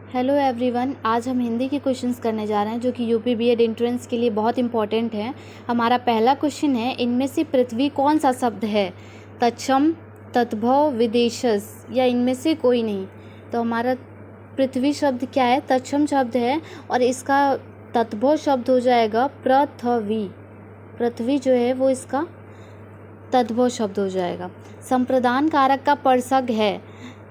Hello everyone, आज हम हिंदी के क्वेश्चंस करने जा रहे हैं जो कि यूपी बीएड एंट्रेंस के लिए बहुत इंपॉर्टेंट है। हमारा पहला क्वेश्चन है, इनमें से पृथ्वी कौन सा शब्द है? तत्सम, तद्भव, विदेशस या इनमें से कोई नहीं। तो हमारा पृथ्वी शब्द क्या है? तत्सम शब्द है और इसका तद्भव शब्द हो जाएगा पृथ्वी। पृथ्वी जो है वो इसका तद्भव शब्द हो जाएगा। संप्रदान कारक का परसग है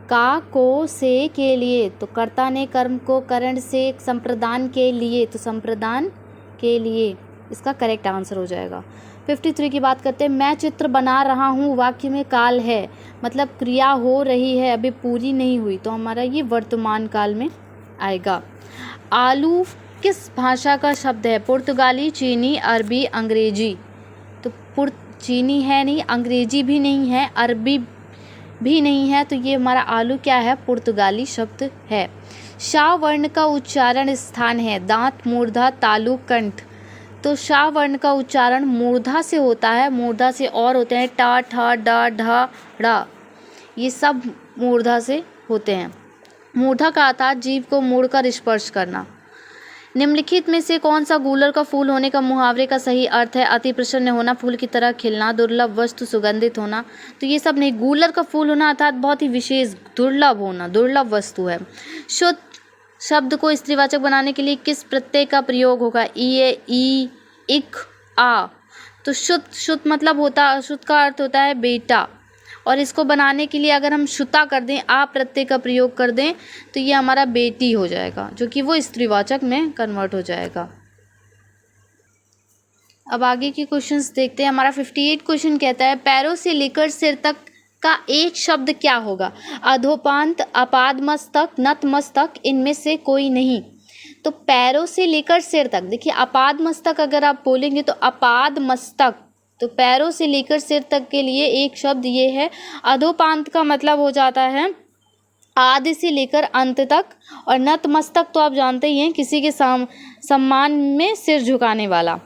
का, को, से, के लिए। तो कर्ता ने कर्म को करण से संप्रदान के लिए, तो संप्रदान के लिए इसका करेक्ट आंसर हो जाएगा। 53 की बात करते हैं। मैं चित्र बना रहा हूँ, वाक्य में काल है, मतलब क्रिया हो रही है, अभी पूरी नहीं हुई, तो हमारा ये वर्तमान काल में आएगा। आलू किस भाषा का शब्द है? पुर्तगाली, चीनी, अरबी, अंग्रेजी। तो चीनी है नहीं, अंग्रेजी भी नहीं है, अरबी भी नहीं है, तो ये हमारा आलू क्या है? पुर्तगाली शब्द है। शाह वर्ण का उच्चारण स्थान है दांत, मूर्धा, तालु, कंठ। तो शाह वर्ण का उच्चारण मूर्धा से होता है, मूर्धा से और होते हैं टा, ठा, डा, ढा, ड़ा, ये सब मूर्धा से होते हैं। मूर्धा का अर्थात जीव को मोड़कर स्पर्श करना। निम्नलिखित में से कौन सा गूलर का फूल होने का मुहावरे का सही अर्थ है? अति प्रसन्न होना, फूल की तरह खिलना, दुर्लभ वस्तु, सुगंधित होना। तो ये सब नहीं, गूलर का फूल होना अर्थात बहुत ही विशेष, दुर्लभ होना, दुर्लभ वस्तु है। शुद्ध शब्द को स्त्रीवाचक बनाने के लिए किस प्रत्यय का प्रयोग होगा? ई, इक, आ। तो शुद्ध मतलब होता, शुद्ध का अर्थ होता है बेटा, और इसको बनाने के लिए अगर हम शुता कर दें, आ प्रत्यय का प्रयोग कर दें, तो ये हमारा बेटी हो जाएगा, जो कि वो स्त्रीवाचक में कन्वर्ट हो जाएगा। अब आगे के क्वेश्चंस देखते हैं। हमारा 58 क्वेश्चन कहता है, पैरों से लेकर सिर तक का एक शब्द क्या होगा? अधोपांत, अपादमस्तक, नतमस्तक, इनमें से कोई नहीं। तो पैरों से लेकर सिर तक, देखिए अपादमस्तक अगर आप बोलेंगे तो अपादमस्तक, तो पैरों से लेकर सिर तक के लिए एक शब्द ये है। अधोपांत का मतलब हो जाता है आदि से लेकर अंत तक, और नतमस्तक तो आप जानते ही हैं, किसी के सम्मान में सिर झुकाने वाला।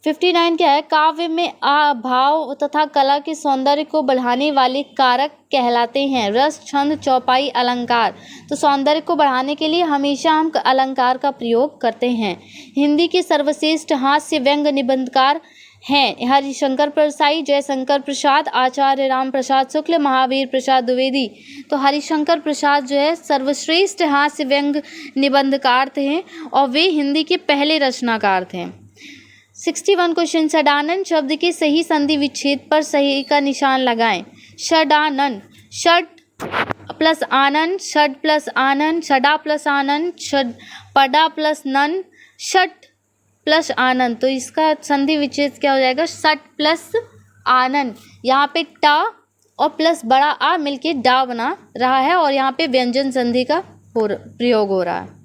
59 क्या है? काव्य में भाव तथा कला के सौंदर्य को बढ़ाने वाले कारक कहलाते हैं रस, छंद, चौपाई, अलंकार। तो सौंदर्य को बढ़ाने के लिए हमेशा हम अलंकार का प्रयोग करते हैं। हिंदी के सर्वश्रेष्ठ हास्य व्यंग निबंधकार हैं हरिशंकर परसाई, जयशंकर प्रसाद, आचार्य राम प्रसाद शुक्ल, महावीर प्रसाद द्विवेदी। तो हरिशंकर प्रसाद जो है सर्वश्रेष्ठ हास्य व्यंग निबंधकार थे और वे हिंदी के पहले रचनाकार थे। 61 क्वेश्चन, षडानन शब्द के सही संधि विच्छेद पर सही का निशान लगाएं। षडानन, षड प्लस आनन, षड प्लस आनन, षडा प्लस आनन, षड पडा प्लस नन, षट प्लस आनंद। तो इसका संधि विच्छेद क्या हो जाएगा? षट प्लस आनंद। यहाँ पे टा और प्लस बड़ा आ मिलके डा बना रहा है, और यहाँ पे व्यंजन संधि का प्रयोग हो रहा है।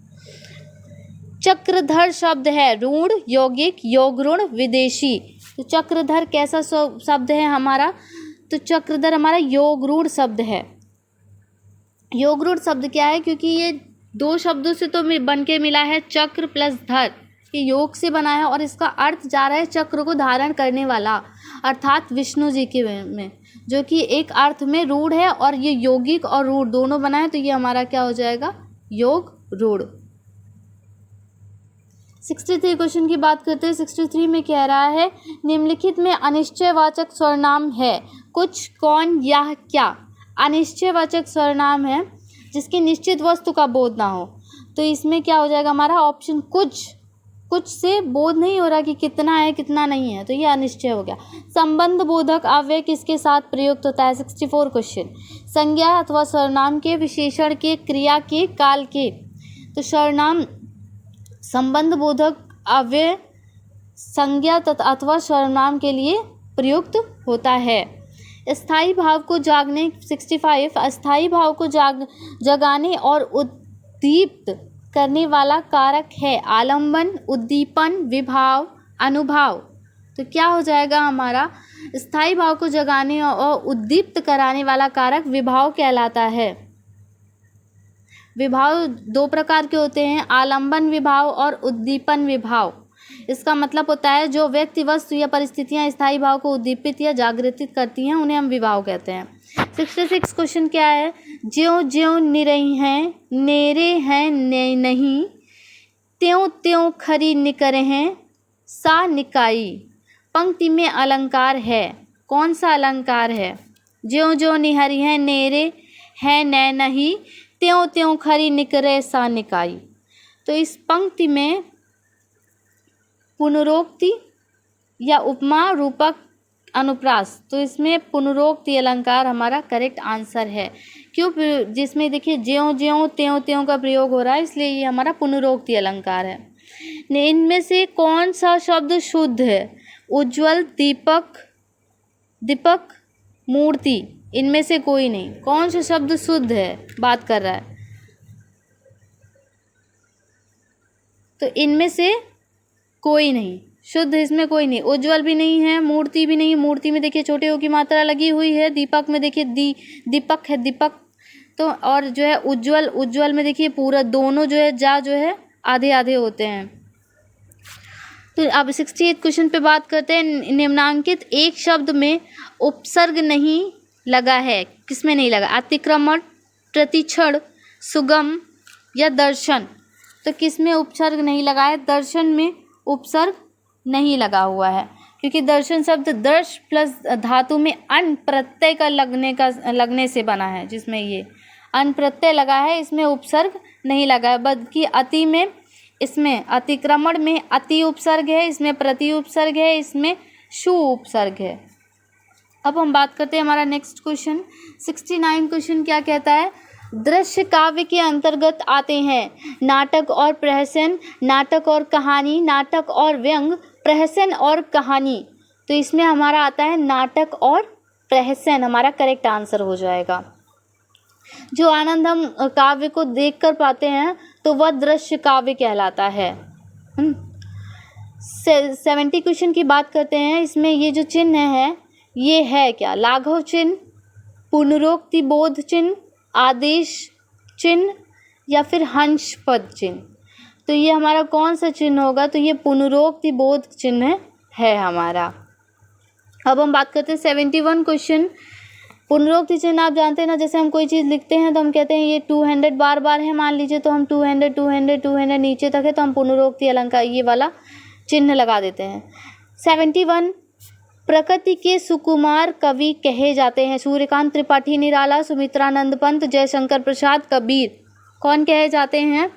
चक्रधर शब्द है ऋण, यौगिक, योगऋण, विदेशी। तो चक्रधर कैसा शब्द है हमारा? तो चक्रधर हमारा योगऋण शब्द है। योगऋण शब्द क्या है? क्योंकि ये दो शब्दों से तो बन के मिला है, चक्र प्लस धर, ये योग से बना है, और इसका अर्थ जा रहा है चक्र को धारण करने वाला, अर्थात विष्णु जी के में, जो कि एक अर्थ में रूढ़ है, और ये यौगिक और रूढ़ दोनों बना है, तो ये हमारा क्या हो जाएगा? योग रूढ़। 63 क्वेश्चन की बात करते हैं। 63 में कह रहा है, निम्नलिखित में अनिश्चयवाचक सर्वनाम है कुछ, कौन, यह, क्या। अनिश्चयवाचक सर्वनाम है जिसकी निश्चित वस्तु का बोध ना हो, तो इसमें क्या हो जाएगा हमारा? ऑप्शन कुछ। कुछ से बोध नहीं हो रहा कि कितना है कितना नहीं है, तो ये अनिश्चय हो गया। संबंध बोधक अव्यय किसके साथ प्रयुक्त होता है? 64 क्वेश्चन, संज्ञा अथवा सर्वनाम के, विशेषण के, क्रिया के, काल के। तो सर्वनाम संबंध बोधक अव्यय संज्ञा तथा अथवा सर्वनाम के लिए प्रयुक्त होता है। स्थायी भाव को जागने 65, अस्थायी भाव को जगाने और उद्दीप्त करने वाला कारक है आलंबन, उद्दीपन, विभाव, अनुभाव। तो क्या हो जाएगा हमारा? स्थायी भाव को जगाने और उद्दीप्त कराने वाला कारक विभाव कहलाता है। विभाव दो प्रकार के होते हैं, आलंबन विभाव और उद्दीपन विभाव। इसका मतलब होता है जो व्यक्ति, वस्तु या परिस्थितियां स्थायी भाव को उद्दीपित या जागृत करती हैं, उन्हें हम विभाव कहते हैं। 66 क्वेश्चन क्या है? ज्यों ज्यों निरई हैं नेरे हैं नहीं, त्यों त्यों खरी निकरे हैं सा निकाई। पंक्ति में अलंकार है, कौन सा अलंकार है? ज्यों ज्यों निहरी हैं नेरे हैं नहीं, त्यों त्यों खरी निकरे सा निकाई। तो इस पंक्ति में पुनरोक्ति या उपमा रूपक अनुप्रास, तो इसमें पुनरोक्ति अलंकार हमारा करेक्ट आंसर है। क्यों? जिसमें देखिए ज्यों ज्यों त्यों त्यों का प्रयोग हो रहा है, इसलिए ये हमारा पुनरोक्ति अलंकार है। इनमें से कौन सा शब्द शुद्ध है? उज्ज्वल, दीपक, दीपक, मूर्ति, इनमें से कोई नहीं। कौन सा शब्द शुद्ध है बात कर रहा है? तो इनमें से कोई नहीं, शुद्ध इसमें कोई नहीं। उज्ज्वल भी नहीं है, मूर्ति भी नहीं, मूर्ति में देखिए छोटे ओ की मात्रा लगी हुई है। दीपक में देखिए दीपक है, दीपक। तो और जो है उज्ज्वल, उज्ज्वल में देखिए पूरा दोनों जो है जा जो है आधे आधे होते हैं। तो अब 68 क्वेश्चन पे बात करते हैं। निम्नांकित एक शब्द में उपसर्ग नहीं लगा है, किसमें नहीं लगा? अतिक्रमण, प्रतिक्षण, सुगम या दर्शन। तो किसमें उपसर्ग नहीं लगा है? दर्शन में उपसर्ग नहीं लगा हुआ है, क्योंकि दर्शन शब्द दर्श प्लस धातु में अन प्रत्यय का लगने से बना है, जिसमें ये अन प्रत्यय लगा है, इसमें उपसर्ग नहीं लगा है। बल्कि अति में, इसमें अतिक्रमण में अति उपसर्ग है, इसमें प्रति उपसर्ग है, इसमें शु उपसर्ग है। अब हम बात करते हैं हमारा नेक्स्ट क्वेश्चन 69 क्वेश्चन क्या कहता है? दृश्य काव्य के अंतर्गत आते हैं नाटक और प्रहसन, नाटक और कहानी, नाटक और व्यंग, प्रहसन और कहानी। तो इसमें हमारा आता है नाटक और प्रहसन, हमारा करेक्ट आंसर हो जाएगा। जो आनंद हम काव्य को देखकर पाते हैं तो वह दृश्य काव्य कहलाता है। 70 क्वेश्चन की बात करते हैं। इसमें ये जो चिन्ह है ये है क्या? लाघव चिन्ह, पुनरोक्ति बोध चिन्ह, आदेश चिन्ह या फिर हंस पद चिन्ह। तो ये हमारा कौन सा चिन्ह होगा? तो ये पुनरोक्ति बोध चिन्ह है हमारा। अब हम बात करते हैं 71 क्वेश्चन। पुनरोक्ति चिन्ह आप जानते हैं ना, जैसे हम कोई चीज़ लिखते हैं तो हम कहते हैं ये 200 बार बार है, मान लीजिए, तो हम 200 200 200 नीचे तक है तो हम पुनरोक्ति अलंकार ये वाला चिन्ह लगा देते हैं। 71 प्रकृति के सुकुमार कवि कहे जाते हैं। सूर्यकांत त्रिपाठी निराला, सुमित्रानंद पंत, जयशंकर प्रसाद, कबीर कौन कहे जाते हैं?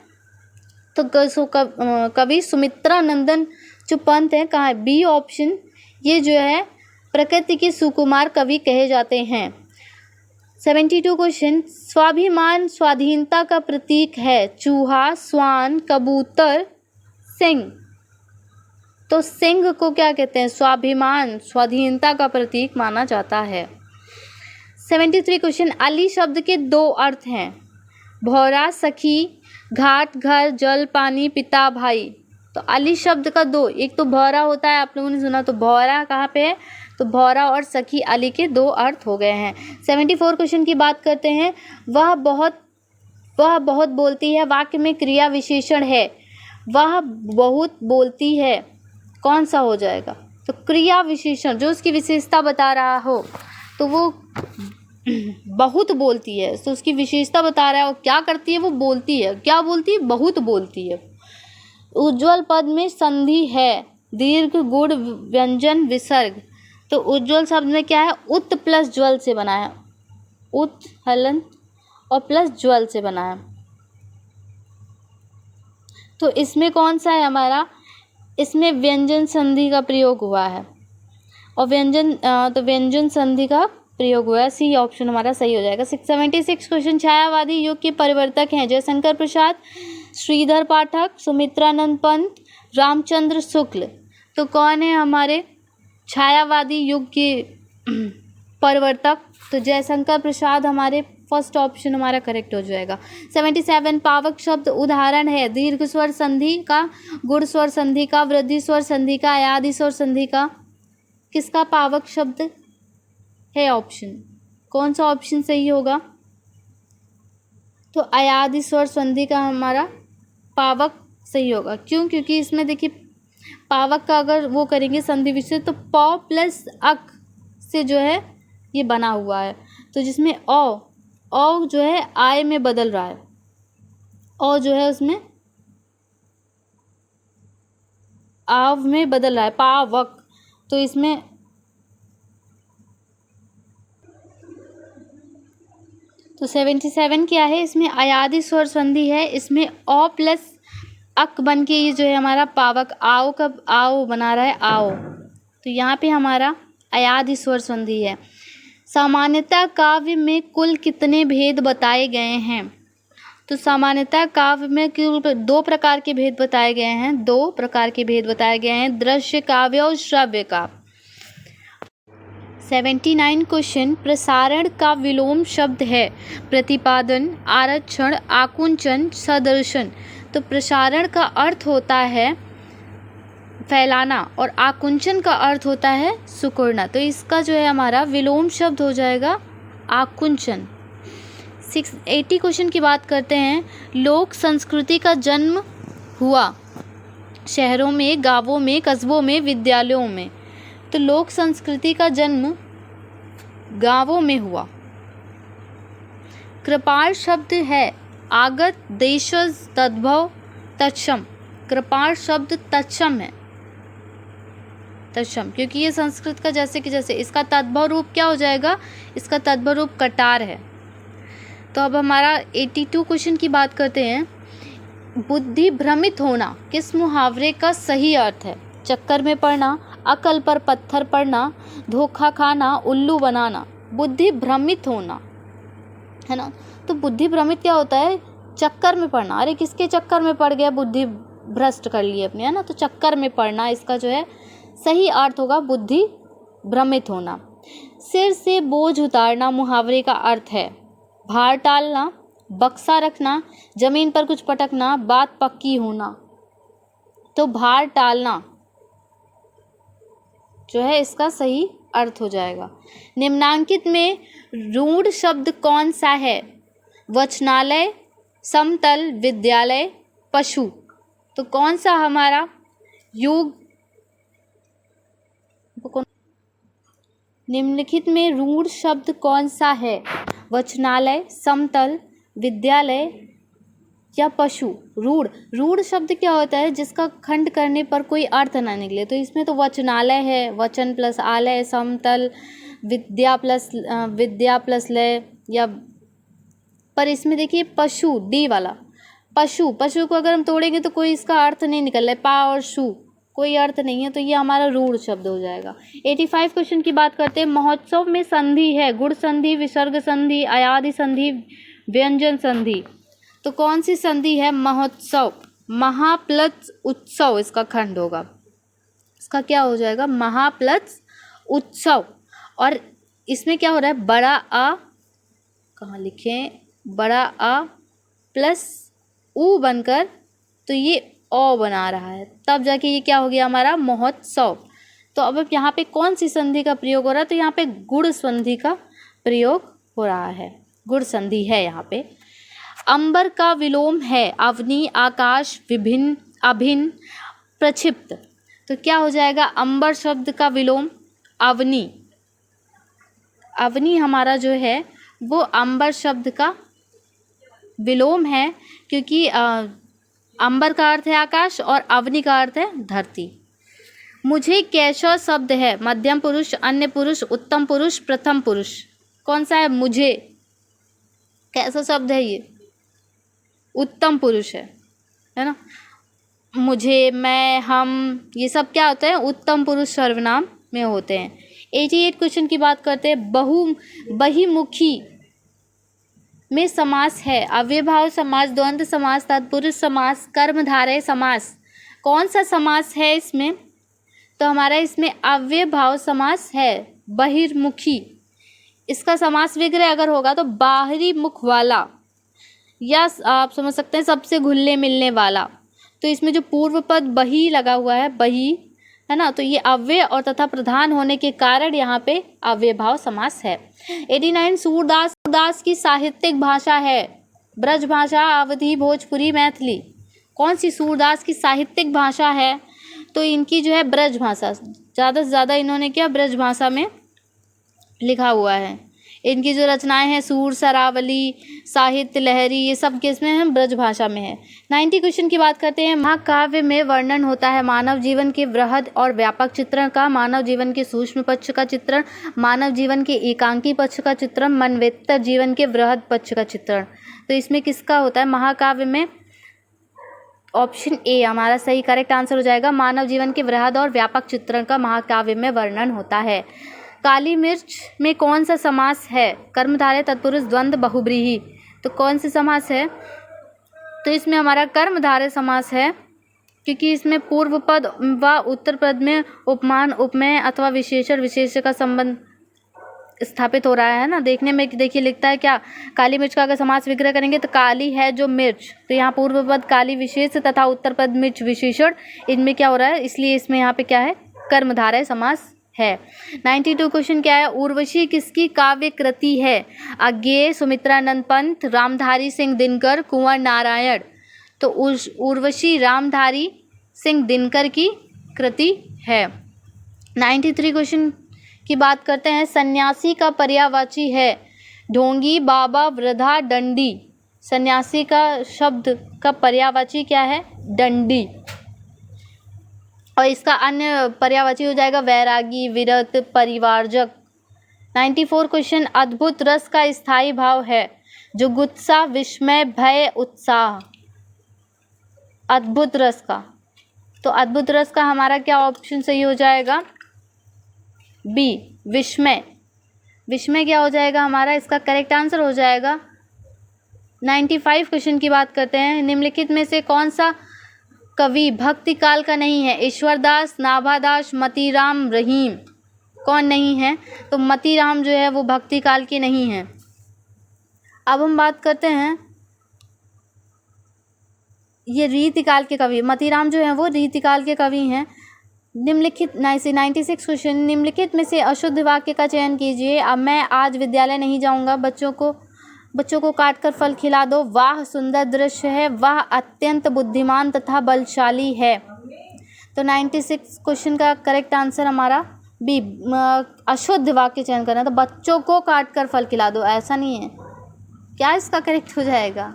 तो कवि सुमित्रानंदन जो पंत है, कहाँ है? बी ऑप्शन, ये जो है प्रकृति के सुकुमार कवि कहे जाते हैं। 72 क्वेश्चन। स्वाभिमान स्वाधीनता का प्रतीक है। चूहा, स्वान, कबूतर, सिंह। तो सिंह को क्या कहते हैं? स्वाभिमान स्वाधीनता का प्रतीक माना जाता है। 73 क्वेश्चन। अली शब्द के दो अर्थ हैं। भौरा, सखी, घाट, घर, जल, पानी, पिता, भाई। तो अली शब्द का दो, एक तो भौरा होता है, आप लोगों ने सुना, तो भौरा कहाँ पे है? तो भौरा और सखी अली के दो अर्थ हो गए हैं। 74 क्वेश्चन की बात करते हैं। वह बहुत बोलती है, वाक्य में क्रिया विशेषण है। वह बहुत बोलती है, कौन सा हो जाएगा? तो क्रिया विशेषण जो उसकी विशेषता बता रहा हो, तो वो बहुत बोलती है, तो उसकी विशेषता बता रहा है। और क्या करती है? वो बोलती है। क्या बोलती है? बहुत बोलती है। उज्ज्वल पद में संधि है, दीर्घ, गुण, व्यंजन, विसर्ग। तो उज्ज्वल शब्द में क्या है? उत प्लस ज्वल से बना है, उत हलन और प्लस ज्वल से बना है। तो इसमें कौन सा है हमारा? इसमें व्यंजन संधि का प्रयोग हुआ है, और व्यंजन संधि का प्रयोग हुआ है। सी ऑप्शन हमारा सही हो जाएगा। 76 क्वेश्चन। छायावादी युग के परिवर्तक हैं। जयशंकर प्रसाद, श्रीधर पाठक, सुमित्रानंद पंत, रामचंद्र शुक्ल। तो कौन है हमारे छायावादी युग के परिवर्तक? तो जयशंकर प्रसाद हमारे फर्स्ट ऑप्शन हमारा करेक्ट हो जाएगा। 77 पावक शब्द उदाहरण है। दीर्घ स्वर संधि का, गुण स्वर संधि का, वृद्धि स्वर संधि का, अयादि स्वर संधि का। किसका पावक शब्द है ऑप्शन? कौन सा ऑप्शन सही होगा? तो अयादि स्वर संधि का हमारा पावक सही होगा। क्यों? क्योंकि इसमें देखिए पावक का अगर वो करेंगे संधि विच्छेद, तो प प्लस अक से जो है ये बना हुआ है, तो जिसमें औ जो है आय में बदल रहा है, औ जो है उसमें आव में बदल रहा है, पावक। तो इसमें तो 77 क्या है, इसमें अयादि स्वर संधि है, इसमें औ प्लस अक बन के ये जो है हमारा पावक आओ का आओ बना रहा है, आओ। तो यहाँ पे हमारा अयादि स्वर संधि है। सामान्यतः काव्य में कुल कितने भेद बताए गए हैं? तो सामान्यतः काव्य में कुल 2 प्रकार के भेद बताए गए हैं, 2 प्रकार के भेद बताए गए हैं, दृश्य काव्य और श्रव्य काव्य। 79 क्वेश्चन, प्रसारण का विलोम शब्द है प्रतिपादन, आरक्षण, आकुंचन, सदर्शन। तो प्रसारण का अर्थ होता है फैलाना और आकुंचन का अर्थ होता है सिकुड़ना। तो इसका जो है हमारा विलोम शब्द हो जाएगा आकुंचन। 80 क्वेश्चन की बात करते हैं, लोक संस्कृति का जन्म हुआ शहरों में, गांवों में, कस्बों में, विद्यालयों में। तो लोक संस्कृति का जन्म गांवों में हुआ। कृपाण शब्द है आगत, देशज, तद्भव, तत्सम। कृपाण शब्द तत्सम है, तत्सम, क्योंकि ये संस्कृत का जैसे कि जैसे। इसका तद्भव रूप क्या हो जाएगा, इसका तद्भव रूप कटार है। तो अब हमारा 82 क्वेश्चन की बात करते हैं, बुद्धि भ्रमित होना किस मुहावरे का सही अर्थ है? चक्कर में पड़ना, अकल पर पत्थर पड़ना, धोखा खाना, उल्लू बनाना। बुद्धि भ्रमित होना है ना। तो बुद्धि भ्रमित क्या होता है, चक्कर में पड़ना। अरे किसके चक्कर में पड़ गया, बुद्धि भ्रष्ट कर ली अपनी, है ना। तो चक्कर में पड़ना, इसका जो है सही अर्थ होगा बुद्धि भ्रमित होना। सिर से बोझ उतारना मुहावरे का अर्थ है भार टालना, बक्सा रखना, जमीन पर कुछ पटकना, बात पक्की होना। तो भार टालना जो है इसका सही अर्थ हो जाएगा। निम्नांकित में रूढ़ शब्द कौन सा है? वचनालय, समतल, विद्यालय, पशु। तो कौन सा हमारा युग, निम्नलिखित में रूढ़ शब्द कौन सा है? वचनालय, समतल, विद्यालय या पशु। रूढ़ शब्द क्या होता है, जिसका खंड करने पर कोई अर्थ ना निकले। तो इसमें तो वचनालय है, वचन प्लस आलय, समतल, विद्या प्लस लय, या पर इसमें देखिए पशु, डी वाला पशु को अगर हम तोड़ेंगे तो कोई इसका अर्थ नहीं निकल रहा है, पा और शु कोई अर्थ नहीं है। तो ये हमारा रूढ़ शब्द हो जाएगा। 85 क्वेश्चन की बात करते हैं, महोत्सव में संधि है गुण संधि, विसर्ग संधि, अयादि संधि, व्यंजन संधि। तो कौन सी संधि है? महोत्सव, महा प्लस उत्सव इसका खंड होगा। इसका क्या हो जाएगा? महा प्लस उत्सव। और इसमें क्या हो रहा है, बड़ा आ, कहाँ लिखें, बड़ा आ प्लस ऊ बनकर तो ये ओ बना रहा है, तब जाके ये क्या हो गया हमारा महोत्सव। तो अब यहाँ पे कौन सी संधि का प्रयोग हो रहा है? तो यहाँ पे गुण संधि का प्रयोग हो रहा है, गुण संधि है यहाँ पे। अंबर का विलोम है अवनी, आकाश, विभिन्न, अभिन्न, प्रक्षिप्त। तो क्या हो जाएगा अंबर शब्द का विलोम? अवनी। अवनी हमारा जो है वो अंबर शब्द का विलोम है, क्योंकि अंबर का अर्थ है आकाश और अवनी का अर्थ है धरती। मुझे कैसा शब्द है? मध्यम पुरुष, अन्य पुरुष, उत्तम पुरुष, प्रथम पुरुष। कौन सा है? मुझे कैसा शब्द है? ये उत्तम पुरुष है ना। मुझे, मैं, हम, ये सब क्या होते हैं? उत्तम पुरुष सर्वनाम में होते हैं। 88 क्वेश्चन की बात करते हैं, बहुमुखी में समास है अव्ययभाव समास, द्वंद्व समास, तत्पुरुष समास, कर्मधारय समास। कौन सा समास है इसमें? तो हमारा इसमें अव्ययभाव समास है, बहिर्मुखी। इसका समास विग्रह अगर होगा तो बाहरी मुख वाला, या आप समझ सकते हैं सबसे घुलने मिलने वाला। तो इसमें जो पूर्व पद बही लगा हुआ है, बही है ना, तो ये अव्यय और तथा प्रधान होने के कारण यहाँ पे अव्ययभाव समास है। 89 सूरदास की साहित्यिक भाषा है ब्रज भाषा, अवधी, भोजपुरी, मैथिली। कौन सी सूरदास की साहित्यिक भाषा है? तो इनकी जो है ब्रज भाषा, ज़्यादा से ज़्यादा इन्होंने क्या ब्रज भाषा में लिखा हुआ है। इनकी जो रचनाएं हैं सूर, सरावली, साहित्य लहरी, ये सब किस में है? ब्रज भाषा में है। 90 क्वेश्चन की बात करते हैं। महाकाव्य में वर्णन होता है मानव जीवन के वृहद और व्यापक चित्रण का, मानव जीवन के सूक्ष्म पक्ष का चित्रण, मानव जीवन के एकांकी पक्ष का चित्रण, मनवेतर जीवन के वृहद पक्ष का चित्रण। तो इसमें किसका होता है महाकाव्य में? ऑप्शन ए हमारा सही करेक्ट आंसर हो जाएगा। मानव जीवन के वृहद और व्यापक चित्रण का महाकाव्य में वर्णन होता है। काली मिर्च में कौन सा समास है? कर्मधारय, तत्पुरुष, द्वंद्व, बहुब्रीहि। तो कौन सा समास है? तो इसमें हमारा कर्मधारय समास है, क्योंकि इसमें पूर्व पद व उत्तर पद में उपमान, उपमेय अथवा विशेषण विशेष का संबंध स्थापित हो रहा है ना। देखने में देखिए लिखता है क्या, काली मिर्च का अगर समास विग्रह करेंगे तो काली है जो मिर्च, तो यहाँ पूर्व पद काली विशेष तथा उत्तर पद मिर्च विशेषण, इनमें क्या हो रहा है, इसलिए इसमें यहाँ पे क्या है? कर्मधारय समास है। 92 क्वेश्चन क्या है? उर्वशी किसकी काव्य कृति है? अज्ञेय, सुमित्रानंद पंत, रामधारी सिंह दिनकर, कुंवर नारायण। तो उर्वशी रामधारी सिंह दिनकर की कृति है। 93 क्वेश्चन की बात करते हैं। सन्यासी का पर्यायवाची है? ढोंगी, बाबा, वृद्धा, दंडी। सन्यासी का शब्द का पर्यायवाची क्या है? दंडी। और इसका अन्य पर्यायवाची हो जाएगा वैरागी, विरत, परिवारजक। 94 क्वेश्चन। अद्भुत रस का स्थायी भाव है? जुगुप्सा, विस्मय, भय, उत्साह। अद्भुत रस का, तो अद्भुत रस का हमारा क्या ऑप्शन सही हो जाएगा? बी, विस्मय। विस्मय क्या हो जाएगा हमारा? इसका करेक्ट आंसर हो जाएगा। 95 क्वेश्चन की बात करते हैं। निम्नलिखित में से कौन सा कवि भक्ति काल का नहीं है? ईश्वरदास, नाभादास, मतीराम, रहीम। कौन नहीं है? तो मतीराम जो है वो भक्ति काल के नहीं है। अब हम बात करते हैं, ये रीतिकाल के कवि, मतीराम जो है वो रीतिकाल के कवि हैं। निम्नलिखित 96 क्वेश्चन। निम्नलिखित में से अशुद्ध वाक्य का चयन कीजिए। अब मैं आज विद्यालय नहीं जाऊंगा, बच्चों को काटकर फल खिला दो। वाह सुंदर दृश्य है। वाह अत्यंत बुद्धिमान तथा बलशाली है। तो 96 क्वेश्चन का करेक्ट आंसर हमारा बी, अशुद्ध वाक्य चयन करना। तो बच्चों को काटकर फल खिला दो, ऐसा नहीं है क्या? इसका करेक्ट हो जाएगा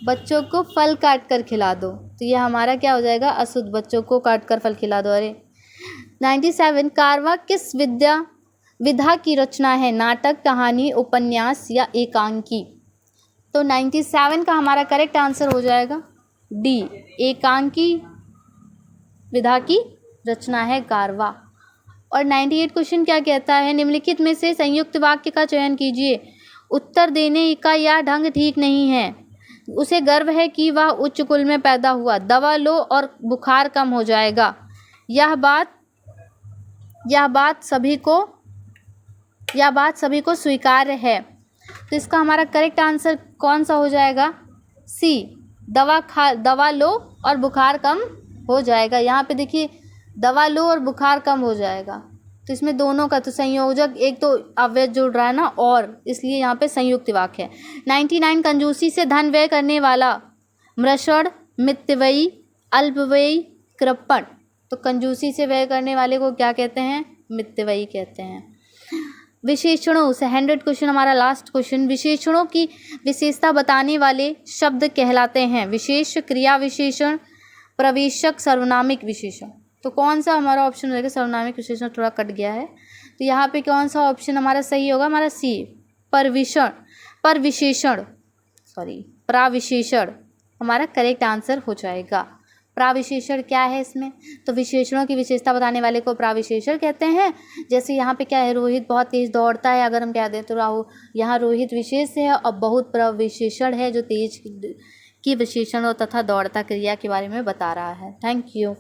बच्चों को फल काट कर खिला दो। तो ये हमारा क्या हो जाएगा? अशुद्ध, बच्चों को काट कर फल खिला दो। अरे 97 कारवा किस विधा की रचना है? नाटक, कहानी, उपन्यास या एकांकी। तो 97 का हमारा करेक्ट आंसर हो जाएगा डी, एकांकी विधा की रचना है कारवा। और 98 क्वेश्चन क्या कहता है? निम्नलिखित में से संयुक्त वाक्य का चयन कीजिए। उत्तर देने का यह ढंग ठीक नहीं है। उसे गर्व है कि वह उच्च कुल में पैदा हुआ। दवा लो और बुखार कम हो जाएगा। यह बात सभी को स्वीकार्य है। तो इसका हमारा करेक्ट आंसर कौन सा हो जाएगा? सी, दवा लो और बुखार कम हो जाएगा। यहाँ पे देखिए दवा लो और बुखार कम हो जाएगा, तो इसमें दोनों का तो संयोजक, एक तो अव्यय जुड़ रहा है ना, और इसलिए यहाँ पे संयुक्त वाक्य है। 99 कंजूसी से धन व्यय करने वाला? मृषण, मितव्ययी, अल्पव्ययी, कृपण। तो कंजूसी से व्यय करने वाले को क्या कहते हैं? मितव्ययी कहते हैं। विशेषणों से 100 क्वेश्चन हमारा लास्ट क्वेश्चन। विशेषणों की विशेषता बताने वाले शब्द कहलाते हैं? विशेष, क्रिया विशेषण, प्रवेशक, सर्वनामिक विशेषण। तो कौन सा हमारा ऑप्शन हो जाएगा? सर्वनामिक विशेषण थोड़ा कट गया है, तो यहाँ पे कौन सा ऑप्शन हमारा सही होगा? हमारा सी, प्राविशेषण हमारा करेक्ट आंसर हो जाएगा। प्राविशेषण क्या है इसमें? तो विशेषणों की विशेषता बताने वाले को प्राविशेषण कहते हैं। जैसे यहाँ पे क्या है? रोहित बहुत तेज दौड़ता है, अगर हम कह दें तो यहाँ रोहित विशेष है और बहुत प्रविशेषण है जो तेज की विशेषण और तथा दौड़ता क्रिया के बारे में बता रहा है। Thank you.